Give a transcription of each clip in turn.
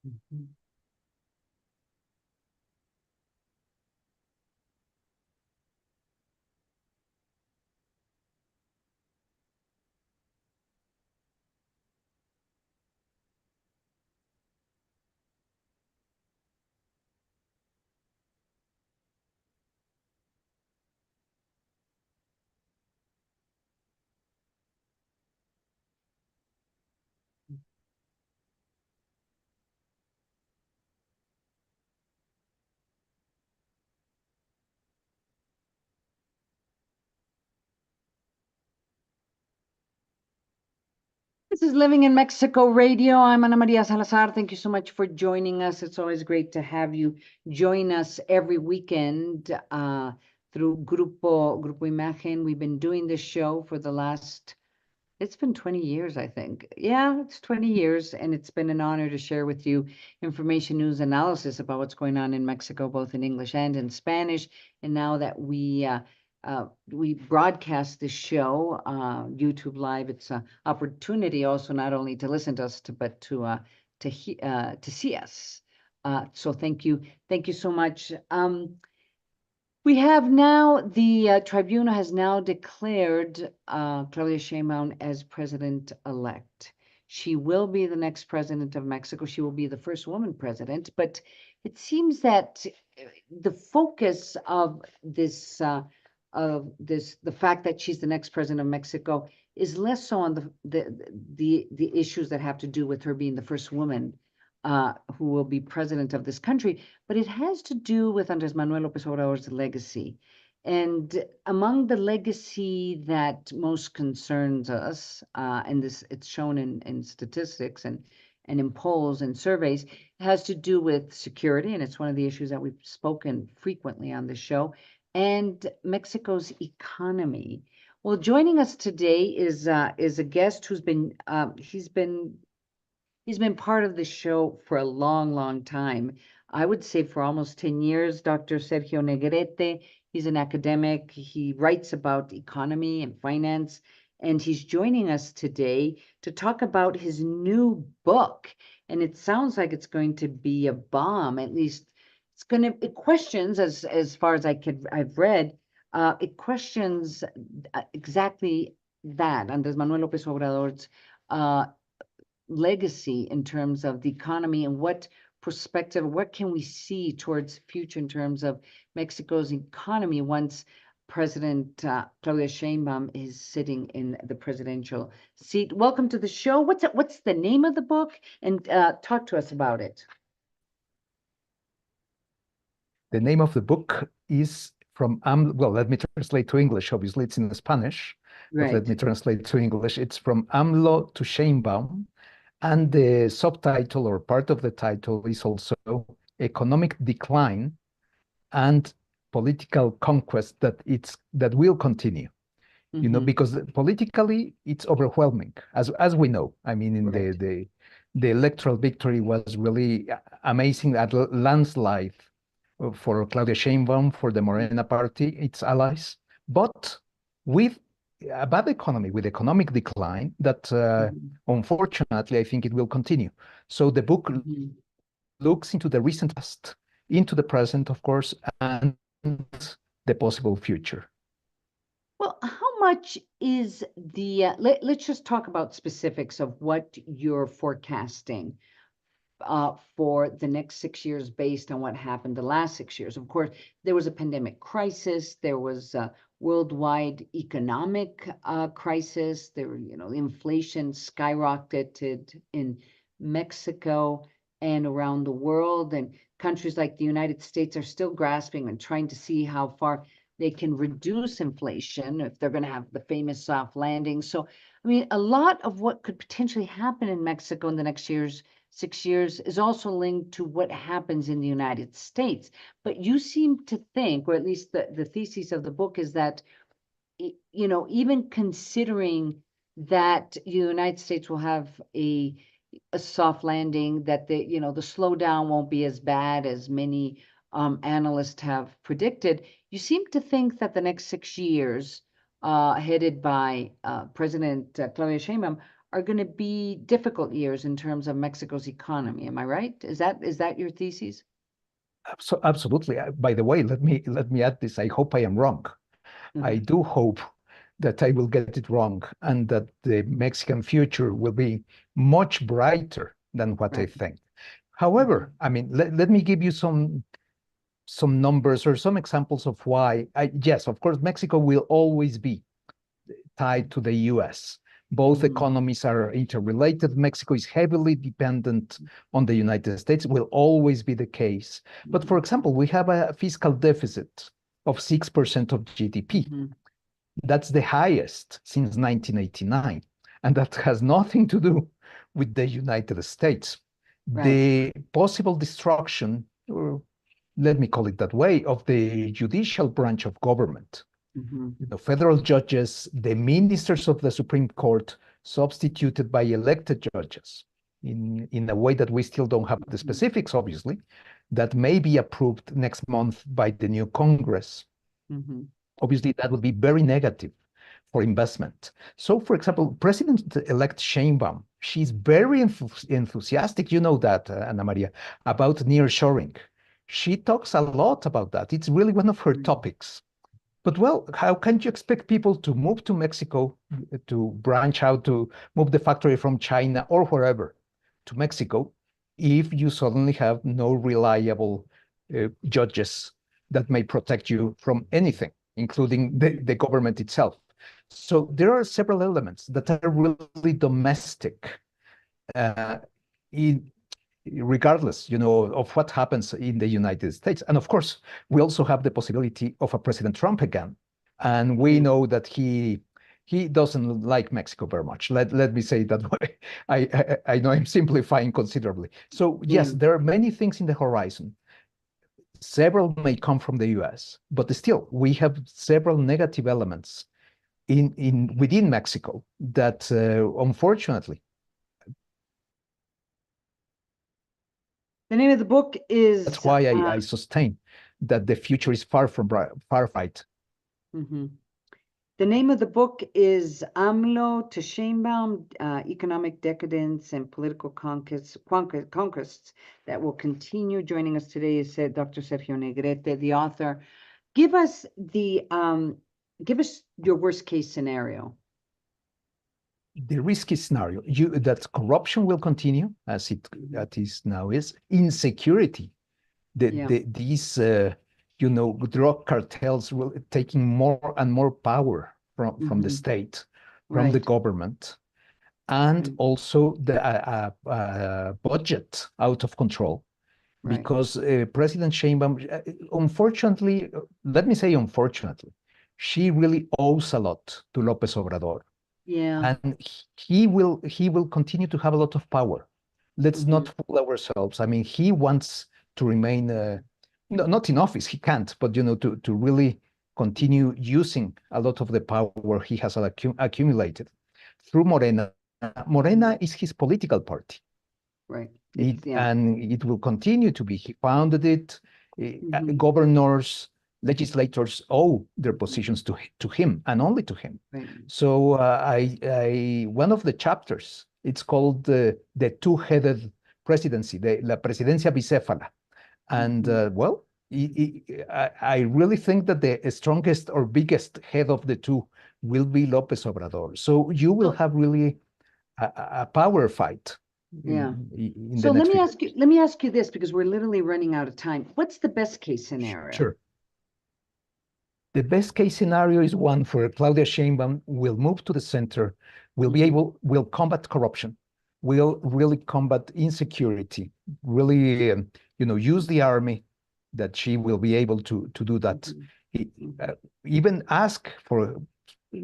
Mhm. This is Living in Mexico Radio. I'm Ana Maria Salazar. Thank you so much for joining us. It's always great to have you join us every weekend through Grupo Imagen. We've been doing this show for the last, it's been 20 years, I think. Yeah, it's 20 years, and it's been an honor to share with you information, news, analysis about what's going on in Mexico, both in English and in Spanish. And now that we broadcast this show, YouTube Live, it's an opportunity also not only to listen to us, but to see us. So thank you so much. We have now, the tribunal has now declared Claudia Sheinbaum as president-elect. She will be the next president of Mexico. She will be the first woman president, but it seems that the focus of the fact that she's the next president of Mexico is less so on the issues that have to do with her being the first woman who will be president of this country, but it has to do with Andres Manuel Lopez Obrador's legacy. And among the legacy that most concerns us, and it's shown in statistics and in polls and surveys, has to do with security, and it's one of the issues that we've spoken frequently on the show, and Mexico's economy. Well, joining us today is a guest who's been he's been part of the show for a long, long time. I would say for almost 10 years, Dr. Sergio Negrete. He's an academic. He writes about economy and finance, and he's joining us today to talk about his new book. And it sounds like it's going to be a bomb. At least it questions, as far as I've read, it questions exactly that, Andres Manuel López Obrador's legacy in terms of the economy and what perspective, what can we see towards future in terms of Mexico's economy once President Claudia Sheinbaum is sitting in the presidential seat. Welcome to the show. What's the name of the book? And talk to us about it. The name of the book is from, well, let me translate to English. Obviously, it's in Spanish, but let me translate to English. It's From AMLO to Sheinbaum. And the subtitle or part of the title is also Economic Decline and Political Conquest that will continue. You know, because politically it's overwhelming, as we know. I mean, in the electoral victory was really amazing, at landslide for Claudia Sheinbaum, for the Morena party, its allies, but with a bad economy, with economic decline that unfortunately I think it will continue. So the book looks into the recent past, into the present, of course, and the possible future. Well, how much is the, let's just talk about specifics of what you're forecasting for the next 6 years based on what happened the last 6 years. Of course, there was a pandemic crisis, there was a worldwide economic crisis, there were, inflation skyrocketed in Mexico and around the world, and countries like the United States are still grasping and trying to see how far they can reduce inflation if they're going to have the famous soft landing. So, I mean, a lot of what could potentially happen in Mexico in the next 6 years is also linked to what happens in the United States. But you seem to think, or at least the thesis of the book is that, even considering that the United States will have a soft landing, that the slowdown won't be as bad as many analysts have predicted, you seem to think that the next 6 years, headed by President Claudia Sheinbaum, are going to be difficult years in terms of Mexico's economy. Am I right? Is that your thesis? Absolutely. By the way, let me add this. I hope I am wrong. I do hope that I will get it wrong and that the Mexican future will be much brighter than what I think. However, I mean, let me give you some numbers or some examples of why. Yes, of course, Mexico will always be tied to the US. Both economies are interrelated. Mexico is heavily dependent on the United States, will always be the case. But for example, we have a fiscal deficit of 6% of GDP. That's the highest since 1989. And that has nothing to do with the United States. The possible destruction, or let me call it that way, of the judicial branch of government. The federal judges, the ministers of the Supreme Court, substituted by elected judges in a way that we still don't have the specifics, obviously, that may be approved next month by the new Congress. Obviously, that would be very negative for investment. So, for example, President-elect Sheinbaum, she's very enthusiastic, you know that, Ana Maria, about nearshoring. She talks a lot about that. It's really one of her topics. But well, how can you expect people to move to Mexico, to branch out, to move the factory from China or wherever to Mexico, if you suddenly have no reliable judges that may protect you from anything, including the government itself? So there are several elements that are really domestic, regardless, of what happens in the United States. And of course, we also have the possibility of a President Trump again. And we know that he doesn't like Mexico very much. Let me say it that way. I know I'm simplifying considerably. So yes, there are many things in the horizon. Several may come from the US, but still we have several negative elements within Mexico that unfortunately. The name of the book is. That's why I sustain that the future is far from bright. The name of the book is AMLO to Sheinbaum, Economic Decadence and Political Conquests that will continue. Joining us today is Dr. Sergio Negrete, the author. Give us your worst case scenario. The risky scenario, that corruption will continue as it is now, is insecurity. These drug cartels will taking more and more power from the state, from the government, and also the budget out of control. Because President Sheinbaum, unfortunately, let me say unfortunately, she really owes a lot to Lopez Obrador. And he will continue to have a lot of power. Let's not fool ourselves. I mean, he wants to remain not in office. He can't, but to really continue using a lot of the power he has accumulated through Morena. Morena is his political party. And it will continue to be. He founded it. Governors, legislators owe their positions to him and only to him. So one of the chapters, it's called the two-headed presidency, la presidencia bicéfala. And well, I really think that the strongest or biggest head of the two will be Lopez Obrador. So you will have really a power fight. So let me ask you this, because we're literally running out of time. What's the best case scenario? Sure. The best case scenario is one where Claudia Sheinbaum will move to the center, will combat corruption, will really combat insecurity, really, use the army, that she will be able to do that. Even ask for,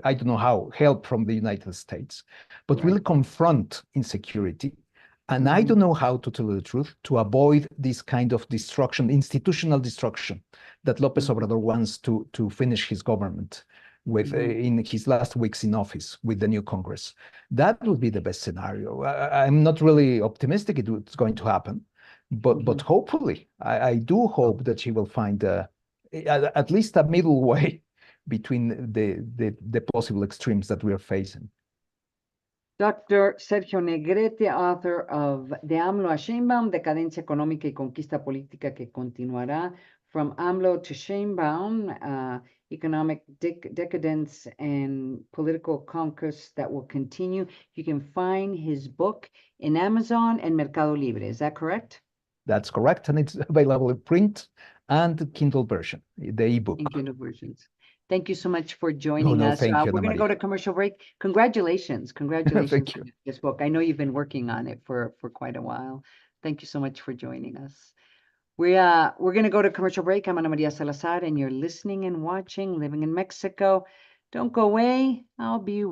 I don't know how, help from the United States, but really confront insecurity. And I don't know how, to tell you the truth, to avoid this kind of destruction, institutional destruction, that Lopez Obrador wants to finish his government with in his last weeks in office with the new Congress. That would be the best scenario. I'm not really optimistic it's going to happen, but hopefully, I do hope that she will find at least a middle way between the possible extremes that we are facing. Dr. Sergio Negrete, author of De AMLO a Sheinbaum, Decadencia Económica y Conquista Política que Continuará, From AMLO to Sheinbaum, Economic Decadence and Political Conquest That Will Continue. You can find his book in Amazon and Mercado Libre. Is that correct? That's correct, and it's available in print and Kindle version, the ebook. In Kindle versions. Thank you so much for joining us. Thank you, we're going to go to commercial break. Congratulations. Congratulations Thank you. on this book. I know you've been working on it for quite a while. Thank you so much for joining us. We're going to go to commercial break. I'm Ana Maria Salazar, and you're listening and watching Living in Mexico. Don't go away. I'll be